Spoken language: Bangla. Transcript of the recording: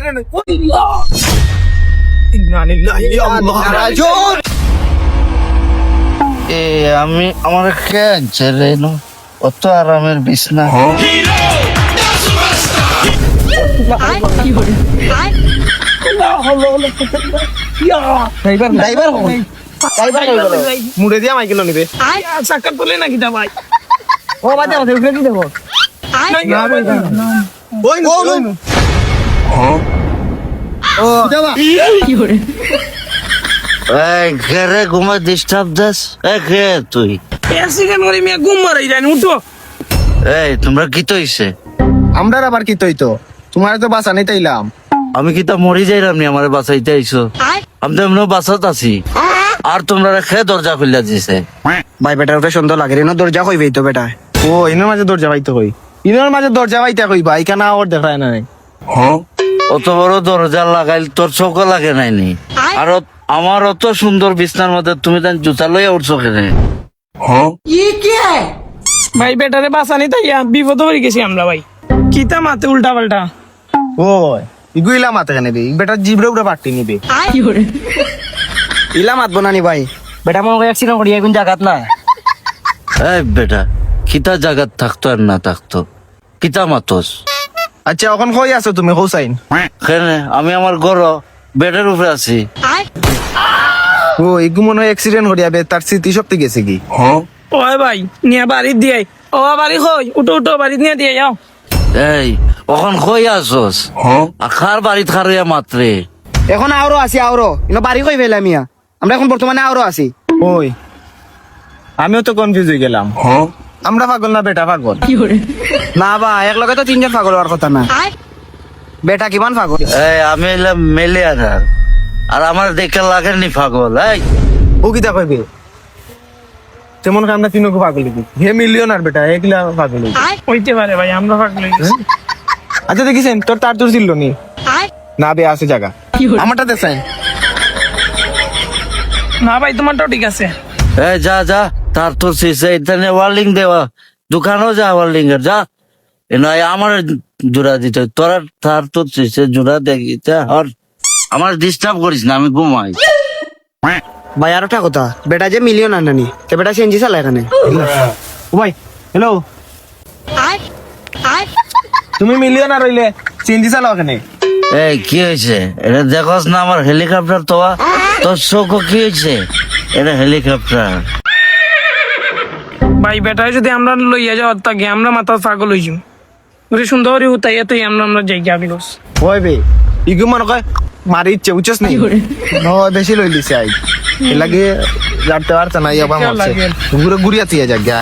অ্যাক্সিডেন্ট ইন্না লিল্লাহি ওয়া ইন্না ইলাইহি রাজিউন। আমি আমার কেন ছেলে অত আরামের বিছনা মুড়ে দিয়া মাইকেল নিবে সাক্ষাৎ বলে নাকি দা ভাই ও বাজা ওকে উঠে দিতে হবে ওই ও যাবা কি করে ঘরে ঘুমা ডিস্টার্ব দাস কে তুই অ্যাক্সিডেন্ট করে মিয়া ঘুম মারাই জানি উঠো তোমরা কি তো হইছে আমরা আবার কি তৈতো তোমার তো বাসা নেই তাইলাম আমি কি তা মরি যাইলাম নি আমার বাসাইতে আইছো আমি তো এমন বাসাত আছি আর তোমরা খেয়ে দরজা খুললা দিছে ভাই বেটার ওটা সুন্দর লাগে রে না দরজা কইবেই তো বেটা ও ইনোর মাঝে দরজা পাইতে কই ইনোর মাঝে দরজা পাইতে কই ভাই কেন ওর দেখায় না অত বড় দরজা লাগাইল তোর চোখ লাগে নাইনি আর আমার অত সুন্দর বিছনার মধ্যে তুমি তাই জুতা লইয়া উঠছো কেনে ভাই বেটারে বাঁচানি তাই বিপদ হয়ে গেছি আমরা ভাই কিতা মাতে উল্টা পাল্টা ও ইগুইলা মাথা কেন রে বেটার জিবরে উড়ে পাট্টি নিবে ইলা মাতবো না নি ভাই বেটা মনে অ্যাক্সিডেন্ট করি এখন জাগাত না বেটা কিতা জাগাত থাকতো আর না থাকতো কিতা মাতস আচ্ছা এখন কই আছো তুমি হোসাইন কেনে আমি আমার ঘর বেডের উপরে আছি ও ইগু মনে হয় অ্যাক্সিডেন্ট করিয়া বে তার স্মৃতি শক্তি গেছে কি ও ভাই নিয়ে বাড়ি দিয়ে ও বাড়ি কই উঠো উঠো বাড়ি নিয়ে দিয়ে যাও ওখান কই আসস আর খার বাড়িত খারিয়া মাত্রে এখন আরো আছি আরো ইনো বাড়ি কই ফেলা মিয়া আমরা এখন বর্তমানে আরো আছি ওই আমিও তো কনফিউজ হয়ে গেলাম আমরা পাগল না বেটা পাগল না বা এক লগে তো তিনজন পাগল হওয়ার কথা না বেটা কিমান পাগল আমি এলাম মেলে আর আমার দেখে লাগেনি পাগল ও কিতা কইবে তেমন আমরা তিনকে পাগল দিবি হে মিলিয়ন আর বেটা একলা পাগল হইতে পারে ভাই আমরা পাগল হয়ে গেছি। আচ্ছা দেখিছেন তোর তার তোর ছিল নি না বে আছে জায়গা আমারটা দেখাই না ভাই তোমারটাও ঠিক আছে যা যা তার তো শেষে এখানে ওয়ার্লিং দেওয়া দোকানও যা ওয়ার্লিং এর যা নয় আমার জোড়া দিতে তোরা তার তো শেষে জোড়া দেখিতে আর আমার ডিস্টার্ব করিস না আমি ঘুমাই ভাই আর একটা কথা বেটা যে মিলিয়ন আনানি তে বেটা সেনজি চালা এখানে ও ভাই হ্যালো তুমি মিলিয়ন আর হইলে সেনজি চালাও এখানে কি হয়েছে এটা দেখোস না আমার হেলিকপ্টার তোর চোখ কি হয়েছে এটা হেলিকপ্টার ভাই বেটায় যদি আমরা লইয়া যাওয়ার থাকে আমরা মাথা পাগল হয়ে যাবো ওরে সুন্দরী উতাই এতই আমরা যাই যাবি গোস ওই বে ইগু মনে কয় মারি ইচ্ছে বুঝছস নি ন বেশি লই লিছে আই এ লাগে যাতে পারছ না ইয়া মারছে ঘুরে ঘুরিয়া দিয়ে যা গা